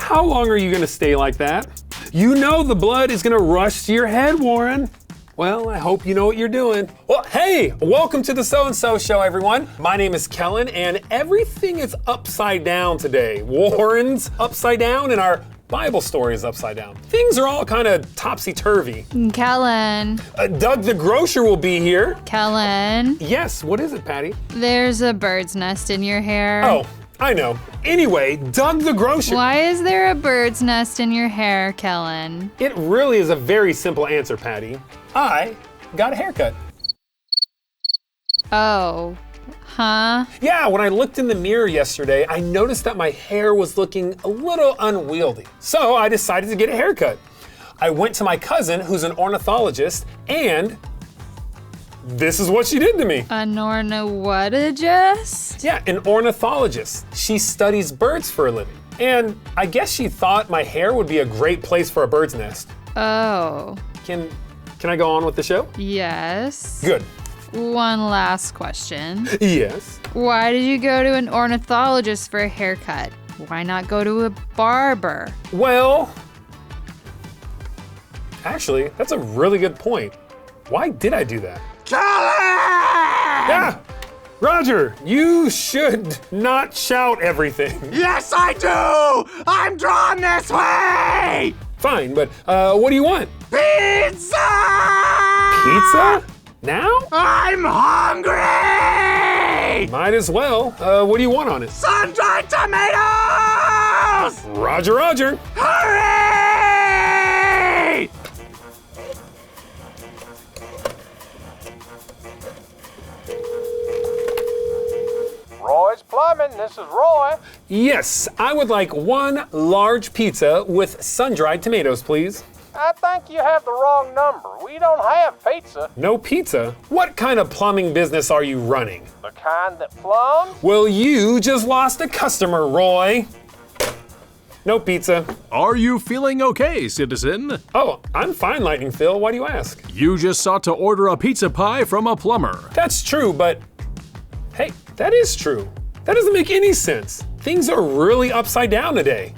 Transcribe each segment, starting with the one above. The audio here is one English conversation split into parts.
How long are you gonna stay like that? You know the blood is gonna rush to your head, Warren. Well, I hope you know what you're doing. Well, hey, welcome to the So&So Show, everyone. My name is Kellen, and everything is upside down today. Warren's upside down, and our Bible story is upside down. Things are all kind of topsy-turvy. Kellen. Doug the grocer will be here. Kellen. Yes, what is it, Patty? There's a bird's nest in your hair. Oh, I know. Anyway, Doug the grocer. Why is there a bird's nest in your hair, Kellen? It really is a very simple answer, Patty. I got a haircut. Oh, huh? Yeah, when I looked in the mirror yesterday, I noticed that my hair was looking a little unwieldy. So I decided to get a haircut. I went to my cousin, who's an ornithologist, and this is what she did to me. An ornithologist? Yeah, an ornithologist. She studies birds for a living. And I guess she thought my hair would be a great place for a bird's nest. Oh. Can I go on with the show? Yes. Good. One last question. Yes. Why did you go to an ornithologist for a haircut? Why not go to a barber? Well, actually, that's a really good point. Why did I do that? Kellen! Yeah, Roger, you should not shout everything. Yes, I do! I'm drawn this way! Fine, but what do you want? Pizza! Pizza? Now? I'm hungry! Might as well. What do you want on it? Sun-dried tomatoes! Roger, Roger. Hurry! Roy's Plumbing, this is Roy. Yes, I would like one large pizza with sun-dried tomatoes, please. I think you have the wrong number. We don't have pizza. No pizza? What kind of plumbing business are you running? The kind that plumbs? Well, you just lost a customer, Roy. No pizza. Are you feeling okay, citizen? Oh, I'm fine, Lightning Phil. Why do you ask? You just sought to order a pizza pie from a plumber. That's true, but hey, that is true. That doesn't make any sense. Things are really upside down today.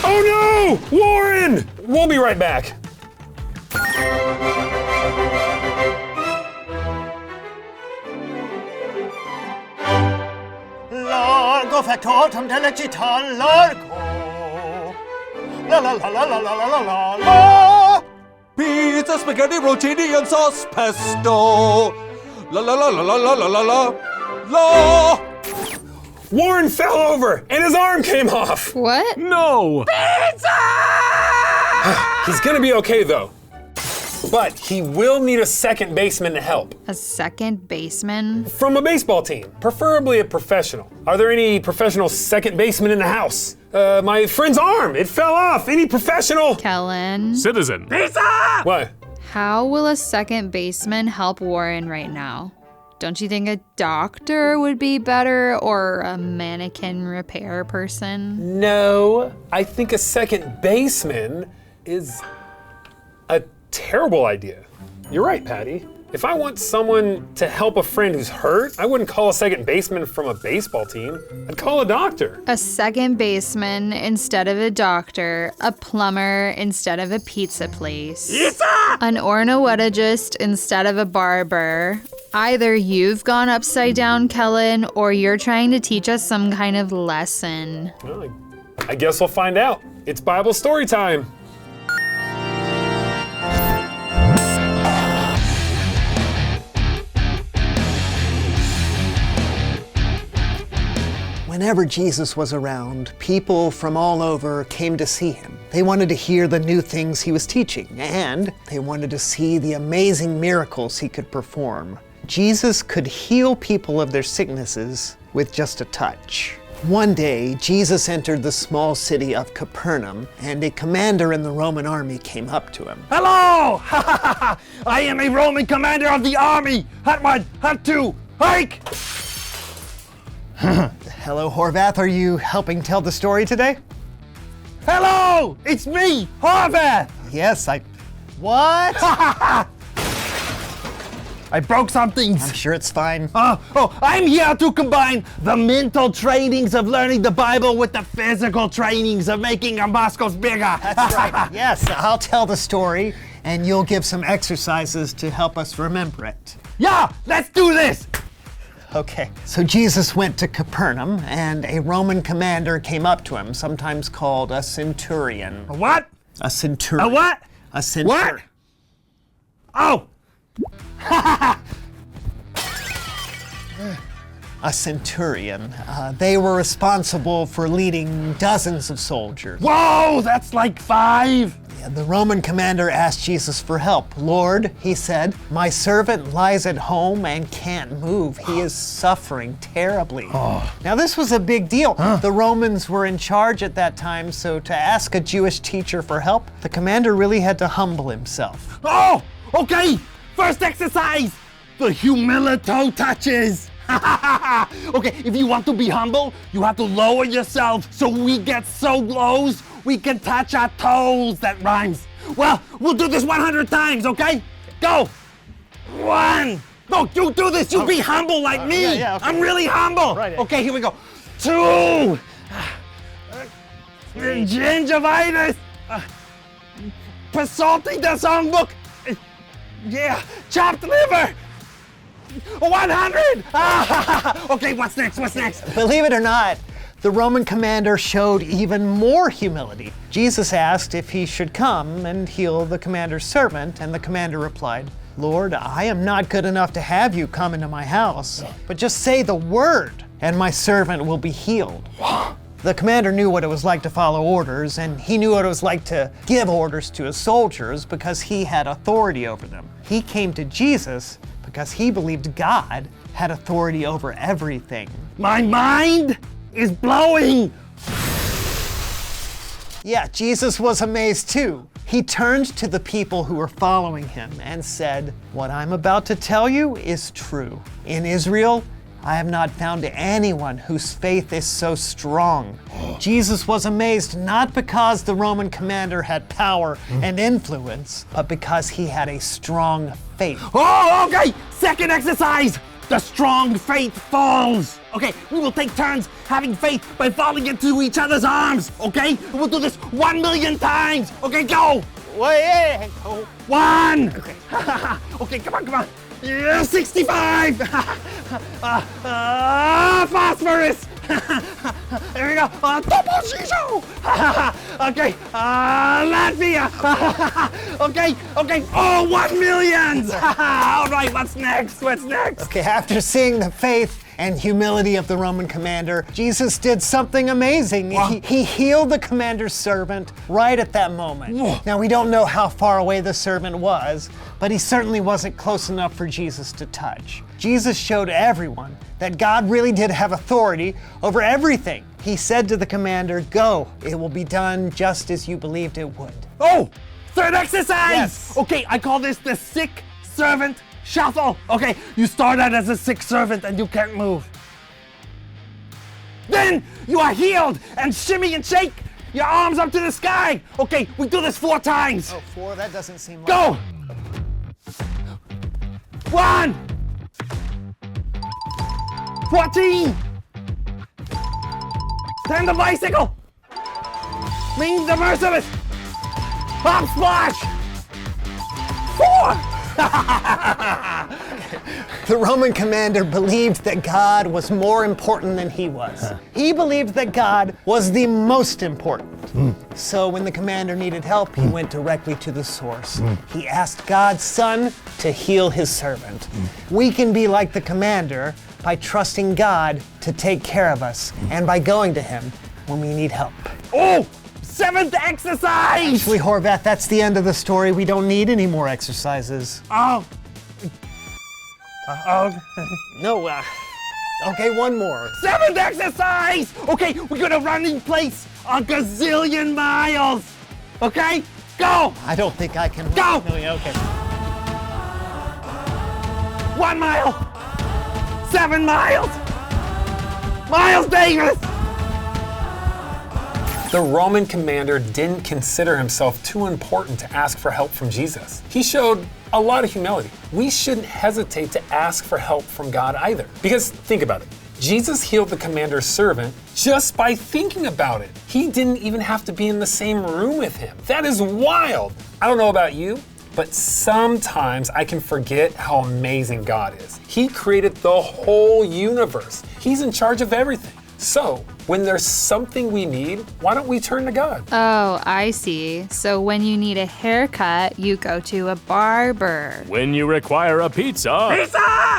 Oh no! Warren! We'll be right back. Largo factotum delicital largo. La la la la la la la la la. Pizza, spaghetti, rotini, and sauce pesto. La la la la la la la la la. La. Warren fell over and his arm came off. What? No! He's gonna be okay though. But he will need a second baseman to help. A second baseman? From a baseball team, preferably a professional. Are there any professional second basemen in the house? My friend's arm, it fell off. Any professional? Kellen? Citizen. Pizza! What? How will a second baseman help Warren right now? Don't you think a doctor would be better or a mannequin repair person? No, I think a second baseman is a terrible idea. You're right, Patty. If I want someone to help a friend who's hurt, I wouldn't call a second baseman from a baseball team. I'd call a doctor. A second baseman instead of a doctor, a plumber instead of a pizza place, Pizza! an ornithologist instead of a barber. Either you've gone upside down, Kellen, or you're trying to teach us some kind of lesson. Well, I guess we'll find out. It's Bible story time. Whenever Jesus was around, people from all over came to see him. They wanted to hear the new things he was teaching, and they wanted to see the amazing miracles he could perform. Jesus could heal people of their sicknesses with just a touch. One day, Jesus entered the small city of Capernaum, and a commander in the Roman army came up to him. Hello! I am a Roman commander of the army! Hat one, hat two, hike! Hello, Horvath. Are you helping tell the story today? Hello! It's me, Horvath! Yes, What? I broke some things. I'm sure it's fine. I'm here to combine the mental trainings of learning the Bible with the physical trainings of making our muscles bigger. That's right. Yes, I'll tell the story, and you'll give some exercises to help us remember it. Yeah, let's do this. Okay, so Jesus went to Capernaum, and a Roman commander came up to him, sometimes called a centurion. A what? A centurion. A what? A centurion. What? Oh. A centurion. They were responsible for leading dozens of soldiers. Whoa, that's like 5. Yeah, the Roman commander asked Jesus for help. Lord, he said, my servant lies at home and can't move. He is suffering terribly. Now, this was a big deal. The Romans were in charge at that time, so to ask a Jewish teacher for help, the commander really had to humble himself. Oh, okay. First exercise, the humility touches. Okay, if you want to be humble, you have to lower yourself so we get so close we can touch our toes. That rhymes. Well, we'll do this 100 times, okay? Go. 1. No, you do this. You be humble like me. yeah, okay. I'm really humble. Right. Okay, here we go. 2. Gingivitis. Pasalti the songbook. Yeah, chopped liver. 100. Okay, what's next? What's next? Believe it or not, the Roman commander showed even more humility. Jesus asked if he should come and heal the commander's servant, and the commander replied, Lord, I am not good enough to have you come into my house, but just say the word, and my servant will be healed. The commander knew what it was like to follow orders, and he knew what it was like to give orders to his soldiers because he had authority over them. He came to Jesus because he believed God had authority over everything. My mind is blowing. Yeah, Jesus was amazed too. He turned to the people who were following him and said, what I'm about to tell you is true. In Israel, I have not found anyone whose faith is so strong. Jesus was amazed not because the Roman commander had power and influence, but because he had a strong faith. Oh, okay. Second exercise. The strong faith falls. Okay, we will take turns having faith by falling into each other's arms. Okay, we'll do this 1 million times. Okay, go. Wait, 1. Okay, okay, come on. Yeah, 65. Phosphorus. There we go. Topo Shisho. Okay, Latvia. Okay. Oh, 1 million. All right, what's next? Okay, after seeing the faith and humility of the Roman commander, Jesus did something amazing. He healed the commander's servant right at that moment. Now, we don't know how far away the servant was, but he certainly wasn't close enough for Jesus to touch. Jesus showed everyone that God really did have authority over everything. He said to the commander, go, it will be done just as you believed it would. Oh, third exercise. Yes. Okay, I call this the sick servant shuffle. Okay, you start out as a sick servant and you can't move. Then you are healed and shimmy and shake your arms up to the sky. Okay, we do this 4 times. Oh, 4? That doesn't seem like... Go. 1. 14. Turn the bicycle. Lean the merciless. Hop splash. 4. The Roman commander believed that God was more important than he was. He believed that God was the most important. So when the commander needed help, he went directly to the source. He asked God's Son to heal his servant. We can be like the commander by trusting God to take care of us and by going to him when we need help. Oh, 7th exercise. Actually, Horvath, that's the end of the story. We don't need any more exercises. Oh. No, okay, one more. 7th exercise. Okay, we're gonna run in place a gazillion miles. Okay, go. I don't think I can. Go. No, yeah, okay. 1 mile. 7 miles. Miles Davis. The Roman commander didn't consider himself too important to ask for help from Jesus. He showed a lot of humility. We shouldn't hesitate to ask for help from God either. Because think about it. Jesus healed the commander's servant just by thinking about it. He didn't even have to be in the same room with him. That is wild. I don't know about you, but sometimes I can forget how amazing God is. He created the whole universe. He's in charge of everything. So, when there's something we need, why don't we turn to God? Oh, I see. So when you need a haircut, you go to a barber. When you require a pizza,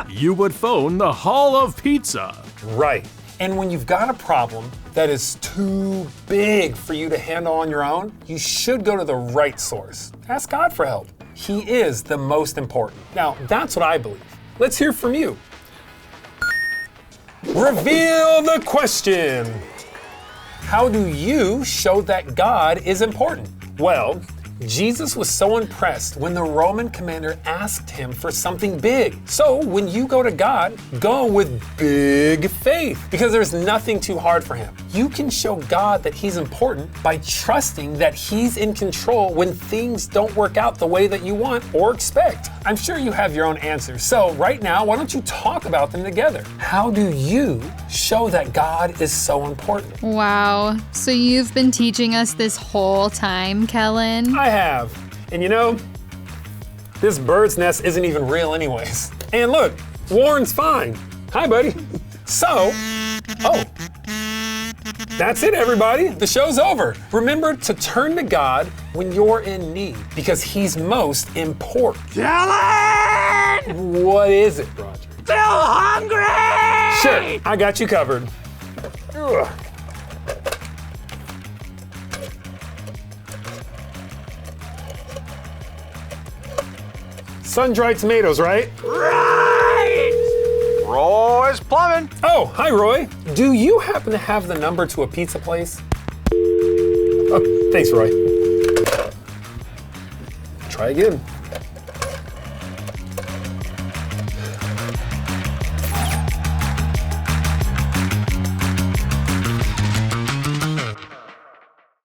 you would phone the Hall of Pizza. Right. And when you've got a problem that is too big for you to handle on your own, you should go to the right source. Ask God for help. He is the most important. Now, that's what I believe. Let's hear from you. Reveal the question. How do you show that God is important? Well, Jesus was so impressed when the Roman commander asked him for something big. So when you go to God, go with big faith because there's nothing too hard for him. You can show God that he's important by trusting that he's in control when things don't work out the way that you want or expect. I'm sure you have your own answers. So right now, why don't you talk about them together? How do you show that God is so important? Wow. So you've been teaching us this whole time, Kellen? I have. And you know, this bird's nest isn't even real anyways. And look, Warren's fine. Hi, buddy. So, that's it, everybody. The show's over. Remember to turn to God when you're in need because he's most important. Kellen! What is it, Roger? Still hungry! Sure, I got you covered. Ugh. Sun-dried tomatoes, right? Right! Roy's plumbing. Oh, hi, Roy. Do you happen to have the number to a pizza place? Oh, thanks, Roy. Try again.